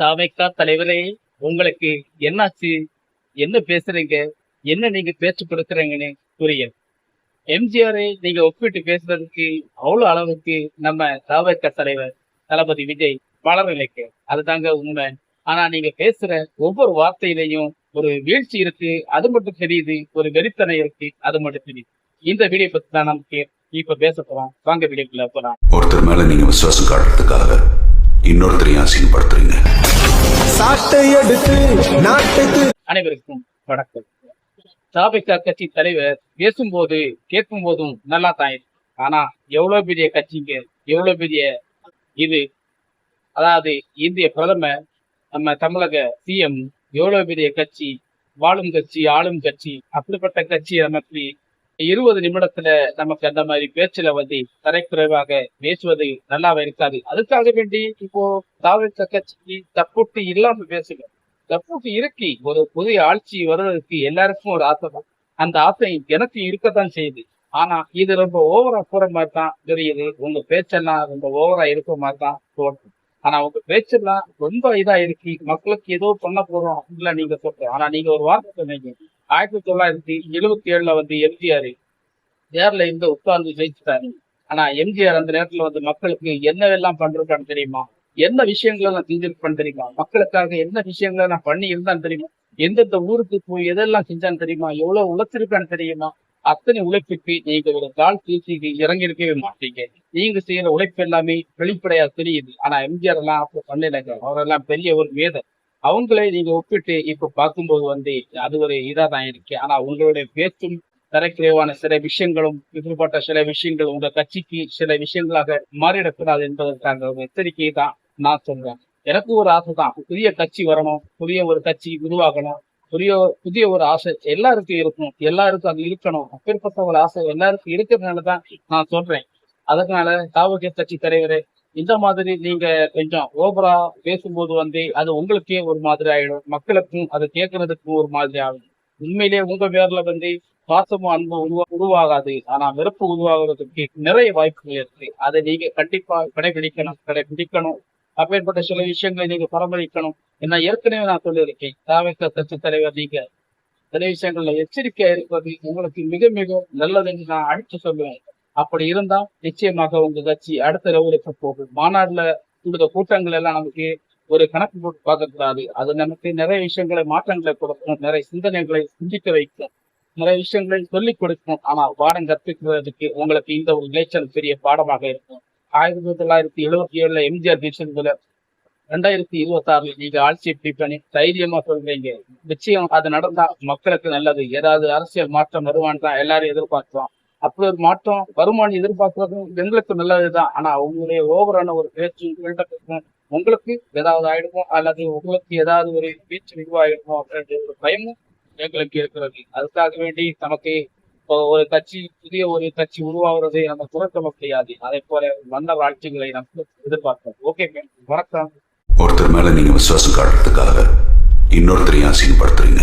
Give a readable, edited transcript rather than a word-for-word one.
தாவைக்கா தலைவரே, உங்களுக்கு என்னாச்சு? என்ன பேசுறீங்க? என்ன நீங்க பேச்சு கொடுக்குறீங்கன்னு புரியல. எம்ஜிஆரை நீங்க ஒப்பிட்டு பேசுறதுக்கு அவ்வளவு அளவுக்கு நம்ம தாவைக்கா தலைவர் தளபதி விஜய் வளரலைக்கு. அதுதாங்க உண்மை. ஆனா நீங்க பேசுற ஒவ்வொரு வார்த்தையிலையும் ஒரு வீழ்ச்சி இருக்கு, அது மட்டும் தெரியுது. ஒரு வெறித்தனம் இருக்கு, அது மட்டும் தெரியுது. இந்த வீடியோ பத்தி தான் நமக்கு இப்ப பேச போறோம். வாங்க வீடியோக்குள்ள போலாம். ஒருத்தர் மேல நீங்க விசுவாசம் காட்டுறதுக்காக இன்னொருத்தரையும் அசிங்கப்படுத்துறீங்க. அனைவருக்கும் வணக்கம். தாவேகா கட்சி தலைவர் பேசும்போது கேட்கும் போதும் நல்லா தான் இருக்கு. ஆனா எவ்வளவு பெரிய கட்சிங்க, எவ்வளவு பெரிய இது, அதாவது இந்திய பிரதமர், நம்ம தமிழக சிஎம், எவ்வளவு பெரிய கட்சி, வாழும் கட்சி, ஆளும் கட்சி, அப்படிப்பட்ட கட்சி நமக்கு 20 நிமிடத்துல நமக்கு அந்த மாதிரி பேச்சுல வந்து தரைக்குறைவாக பேசுவது நல்லாவே இருக்காது. அதுக்காக வேண்டி இப்போ தாவேகா கட்சிக்கு தப்புட்டு இல்லாம பேசுங்க. தப்புட்டு இருக்கு. ஒரு புதிய ஆட்சி வருவதற்கு எல்லாருக்கும் ஒரு ஆசை தான். அந்த ஆசை எனக்கு இருக்கத்தான் செய்யுது. ஆனா இது ரொம்ப ஓவரா போற மாதிரி தான் தெரியுது. உங்க பேச்செல்லாம் ரொம்ப ஓவரா இருக்க மாதிரி தான் தோணுது. ஆனா உங்க பேச்செல்லாம் ரொம்ப இதா இருக்கு. மக்களுக்கு ஏதோ பண்ண போறோம் அப்படின்லாம் நீங்க சொல்றேன். ஆனா நீங்க ஒரு வார்த்தை சொன்னீங்க. 1977 வந்து எம்ஜிஆர் நேர்ல இருந்து உட்கார்ந்து ஜெயிச்சுட்டாரு. ஆனா எம்ஜிஆர் அந்த நேரத்துல வந்து மக்களுக்கு என்னவெல்லாம் பண்றான்னு தெரியுமா? என்ன விஷயங்களை நான் செஞ்சிருப்பேன்னு தெரியுமா? மக்களுக்காக என்ன விஷயங்களை நான் பண்ணி இருந்தான்னு தெரியுமா? எந்தெந்த ஊருக்கு போய் எதெல்லாம் செஞ்சான்னு தெரியுமா? எவ்வளவு உழைச்சிருக்கான்னு தெரியுமா? அத்தனை உழைப்புக்கு நீங்க ஒரு கால் தூக்கி இறங்கி இருக்கவே மாட்டீங்க. நீங்க செய்யற உழைப்பு எல்லாமே வெளிப்படையா தெரியுது. ஆனா எம்ஜிஆர் எல்லாம் அப்ப பண்ணலைங்க. அவரெல்லாம் பெரிய ஒரு மேதை. அவங்களே நீங்க ஒப்பிட்டு இப்ப பார்க்கும்போது வந்து அது ஒரு இதாதான் இருக்கு. ஆனா உங்களுடைய பேச்சும் தரக்குறைவான சில விஷயங்களும், இப்படிப்பட்ட சில விஷயங்கள் உங்க கட்சிக்கு சில விஷயங்களாக மாறிடக்கூடாது என்பதற்கான ஒரு எச்சரிக்கையை தான் நான் சொல்றேன். எனக்கு ஒரு ஆசை தான், புதிய கட்சி வரணும், புதிய ஒரு கட்சி உருவாகணும், புதிய ஒரு ஆசை எல்லாருக்கும் இருக்கும், எல்லாருக்கும் அது இருக்கணும். அப்பேற்பட்ட ஒரு ஆசை எல்லாருக்கும் இருக்கிறதுனாலதான் நான் சொல்றேன். அதனால தாவக கட்சி தலைவரே, இந்த மாதிரி நீங்க கொஞ்சம் ஓவரா பேசும்போது வந்து அது உங்களுக்கே ஒரு மாதிரி ஆயிடும், மக்களுக்கும் அதை கேட்கறதுக்கும் ஒரு மாதிரி ஆகும். உண்மையிலேயே உங்க பேர்ல வந்து பாசமும் அன்பும் உருவாகாது. ஆனா வெறுப்பு உருவாகிறதுக்கு நிறைய வாய்ப்புகள் இருக்கு. அதை நீங்க கண்டிப்பா கடைபிடிக்கணும். அப்பேற்பட்ட சில விஷயங்களை நீங்க பராமரிக்கணும். ஏன்னா ஏற்கனவே நான் சொல்லியிருக்கேன், தாவேகா கட்சி தலைவர் நீங்க சில விஷயங்கள்ல எச்சரிக்கையா இருப்பது உங்களுக்கு மிக மிக நல்லதுன்னு நான் அடிச்சு சொல்லுவேன். அப்படி இருந்தா நிச்சயமாக உங்க கட்சி அடுத்த லெவலுக்கு போகும். மாநாடுல இந்த கூட்டங்கள் எல்லாம் நமக்கு ஒரு கணக்கு போட்டு பார்க்க கூடாது. அது நமக்கு நிறைய விஷயங்களை மாற்றங்களை கொடுக்கும், நிறைய சிந்தனைகளை சிந்திக்க வைக்கும், நிறைய விஷயங்களை சொல்லிக் கொடுக்கும். ஆனா பாடம் கற்பிக்கிறதுக்கு உங்களுக்கு இந்த ஒரு இளைச்சல் பெரிய பாடமாக இருக்கும். 1977 எம்ஜிஆர் பேசுறதுல 2026 நீங்க ஆட்சி எப்படி பண்ணி தைரியமா சொல்றீங்க. நிச்சயம் அது நடந்தா மக்களுக்கு நல்லது. ஏதாவது அரசியல் மாற்றம் வருவான்னு தான் எல்லாரும் எதிர்பார்க்கிறோம். அப்படி ஒரு மாற்றம் வருமானு எதிர்பார்க்கறதும் எங்களுக்கு நல்லதுதான். ஆனா உங்களுடைய ஓவரான ஒரு பேச்சு உங்களுக்கு ஏதாவது ஆயிடுமோ, அல்லது உங்களுக்கு ஏதாவது ஒரு பேச்சு இதுவாயிடுமோ அப்படின்ற ஒரு பயமும் எங்களுக்கு இருக்கிறது. அதுக்காக வேண்டி நமக்கு ஒரு கட்சி, புதிய ஒரு கட்சி உருவாகிறது நம்ம துறக்க முடியாது. அதே போல வந்த வாழ்க்கைகளை நம்ம எதிர்பார்க்கிறோம். ஓகே, வணக்கம். ஒருத்தர் மேல நீங்க விசுவாசம் காட்டுறதுக்காக இன்னொருத்தரையும் அசிங்கப்படுத்துறீங்க.